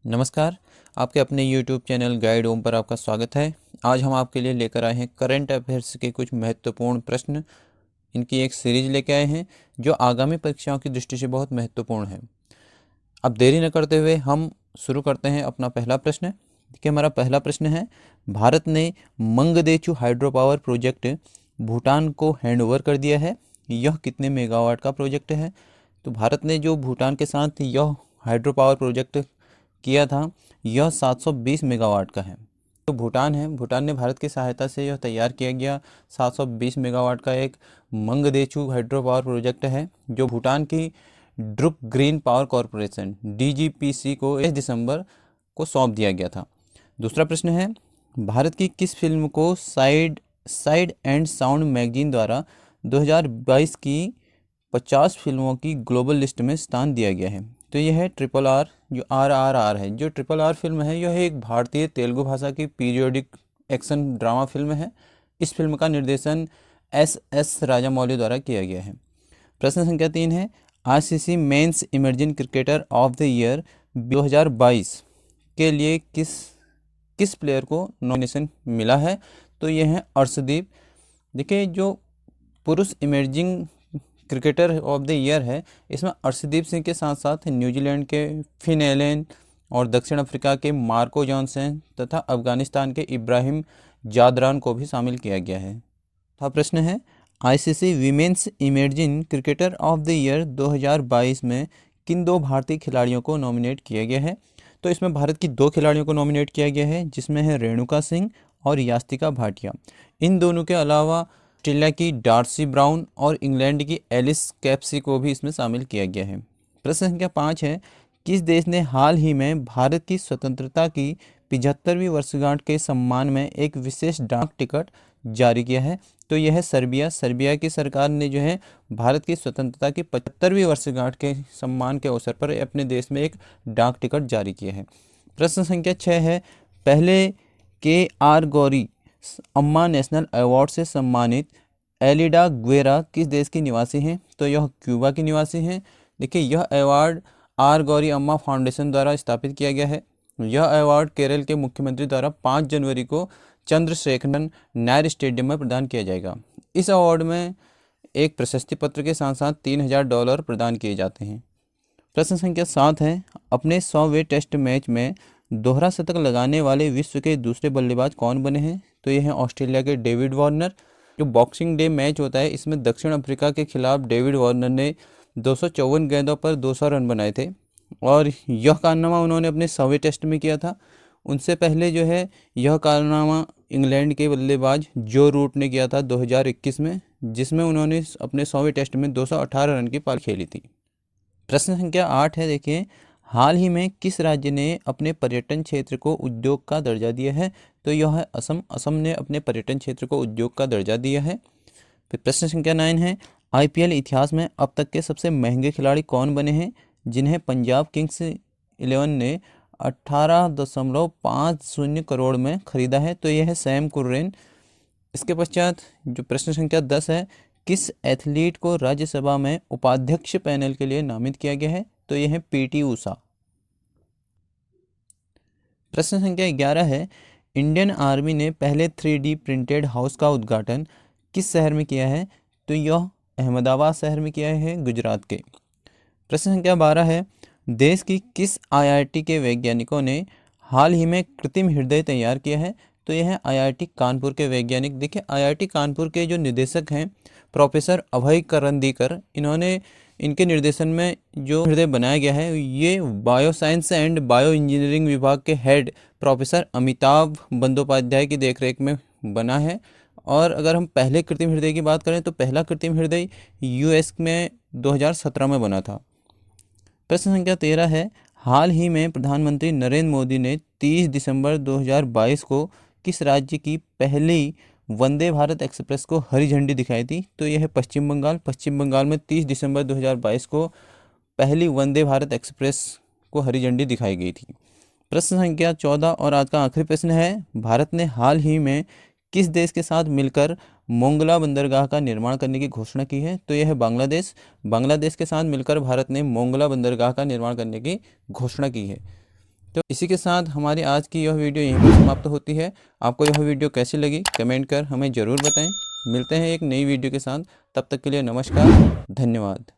नमस्कार। आपके अपने YouTube चैनल गाइड ओम पर आपका स्वागत है। आज हम आपके लिए लेकर आए हैं करंट अफेयर्स के कुछ महत्वपूर्ण प्रश्न। इनकी एक सीरीज लेके आए हैं जो आगामी परीक्षाओं की दृष्टि से बहुत महत्वपूर्ण है। अब देरी न करते हुए हम शुरू करते हैं अपना पहला प्रश्न। देखिए, हमारा पहला प्रश्न है, भारत ने मंगदेचु हाइड्रो पावर प्रोजेक्ट भूटान को हैंडओवर कर दिया है। यह कितने मेगावाट का प्रोजेक्ट है? तो भारत ने जो भूटान के साथ यह हाइड्रो पावर प्रोजेक्ट किया था, यह 720 मेगावाट का है। तो भूटान ने भारत की सहायता से यह तैयार किया गया 720 मेगावाट का एक मंगदेचु हाइड्रो पावर प्रोजेक्ट है, जो भूटान की Druk green power corporation DGPC को 1 दिसंबर को सौंप दिया गया था। दूसरा प्रश्न है, भारत की किस फिल्म को साइड एंड साउंड मैगजीन द्वारा 2022 की 50 फिल्मों की ग्लोबल लिस्ट में स्थान दिया गया है? तो यह है RRR, जो RRR है। जो RRR फिल्म है, यह एक भारतीय तेलुगु भाषा की पीरियोडिक एक्शन ड्रामा फिल्म है। इस फिल्म का निर्देशन SS राजामौली द्वारा किया गया है। प्रश्न संख्या 3 है, ICC men's emerging cricketer of the year 2022 के लिए किस प्लेयर को नॉमिनेशन मिला है? तो यह है अर्शदीप। देखिए, जो पुरुष emerging cricketer of the year है, इसमें अर्शदीप सिंह के साथ साथ न्यूजीलैंड के फिन एलन और दक्षिण अफ्रीका के मार्को जॉनसन तथा अफगानिस्तान के इब्राहिम जादरान को भी शामिल किया गया है। था प्रश्न है, ICC women's emerging cricketer of the year 2022 में किन 2 भारतीय खिलाड़ियों को नॉमिनेट किया गया है? तो इसमें भारत की 2 खिलाड़ियों को नॉमिनेट किया गया है, जिसमें है रेणुका सिंह और यास्तिका भाटिया। इन दोनों के अलावा ऑस्ट्रेलिया की डार्सी ब्राउन और इंग्लैंड की एलिस कैप्सी को भी इसमें शामिल किया गया है। प्रश्न संख्या 5 है, किस देश ने हाल ही में भारत की स्वतंत्रता की 75वीं वर्षगांठ के सम्मान में एक विशेष डाक टिकट जारी किया है? तो यह है सर्बिया। सर्बिया की सरकार ने जो है भारत की स्वतंत्रता की 75वीं वर्षगांठ के सम्मान के अवसर पर अपने देश में एक डाक टिकट जारी किया है। प्रश्न संख्या 6 है, पहले KR गौरी अम्मा नेशनल अवार्ड से सम्मानित एलिडा गुएरा किस देश की निवासी हैं? तो यह क्यूबा की निवासी हैं। देखिए, यह अवार्ड R गौरी अम्मा फाउंडेशन द्वारा स्थापित किया गया है। यह अवार्ड केरल के मुख्यमंत्री द्वारा 5 जनवरी को चंद्रशेखरन नायर स्टेडियम में प्रदान किया जाएगा। इस अवार्ड में एक प्रशस्ति पत्र के साथ साथ $3000 प्रदान किए जाते हैं। प्रश्न संख्या 7 है, अपने 100वें टेस्ट मैच में दोहरा शतक लगाने वाले विश्व के दूसरे बल्लेबाज कौन बने हैं? तो ये हैं ऑस्ट्रेलिया के डेविड वार्नर। जो बॉक्सिंग डे मैच होता है, इसमें दक्षिण अफ्रीका के खिलाफ डेविड वार्नर ने 254 गेंदों पर 200 रन बनाए थे और यह कारनामा उन्होंने अपने 100वें टेस्ट में किया था। उनसे पहले जो है यह कारनामा इंग्लैंड के बल्लेबाज जो रूट ने किया था 2021 में, जिसमें उन्होंने अपने 100वें टेस्ट में 218 रन की पारी खेली थी। प्रश्न संख्या 8 है, देखिए, हाल ही में किस राज्य ने अपने पर्यटन क्षेत्र को उद्योग का दर्जा दिया है? तो यह है असम। असम ने अपने पर्यटन क्षेत्र को उद्योग का दर्जा दिया है। फिर प्रश्न संख्या 9 है, IPL इतिहास में अब तक के सबसे महंगे खिलाड़ी कौन बने हैं, जिन्हें पंजाब किंग्स 11 ने 18.50 करोड़ में खरीदा है? तो यह है सैम कुर्रेन। इसके पश्चात जो प्रश्न संख्या 10 है, किस एथलीट को राज्यसभा में उपाध्यक्ष पैनल के लिए नामित किया गया है? तो यह है PT ऊषा। प्रश्न संख्या 11 है, इंडियन आर्मी ने पहले 3D प्रिंटेड हाउस का उद्घाटन किस शहर में किया है? तो यह अहमदाबाद शहर में किया है, गुजरात के। प्रश्न संख्या 12 है, देश की किस IIT के वैज्ञानिकों ने हाल ही में कृत्रिम हृदय तैयार किया है? तो यह है IIT कानपुर के वैज्ञानिक। देखिए, IIT कानपुर के जो निदेशक हैं प्रोफेसर अभय करंदीकर, इनके निर्देशन में जो हृदय बनाया गया है, ये बायोसाइंस एंड बायो इंजीनियरिंग विभाग के हेड प्रोफेसर अमिताभ बंदोपाध्याय की देखरेख में बना है। और अगर हम पहले कृत्रिम हृदय की बात करें तो पहला कृत्रिम हृदय US में 2017 में बना था। प्रश्न संख्या 13 है, हाल ही में प्रधानमंत्री नरेंद्र मोदी ने 30 दिसंबर 2022 को किस राज्य की पहली वंदे भारत एक्सप्रेस को हरी झंडी दिखाई थी? तो यह है पश्चिम बंगाल। पश्चिम बंगाल में 30 दिसंबर 2022 को पहली वंदे भारत एक्सप्रेस को हरी झंडी दिखाई गई थी। प्रश्न संख्या 14 और आज का आखिरी प्रश्न है, भारत ने हाल ही में किस देश के साथ मिलकर मोंगला बंदरगाह का निर्माण करने की घोषणा की है? तो यह है बांग्लादेश। बांग्लादेश के साथ मिलकर भारत ने मोंगला बंदरगाह का निर्माण करने की घोषणा की है। तो इसी के साथ हमारी आज की यह वीडियो यहीं पर समाप्त होती है। आपको यह वीडियो कैसी लगी कमेंट कर हमें ज़रूर बताएं। मिलते हैं एक नई वीडियो के साथ, तब तक के लिए नमस्कार, धन्यवाद।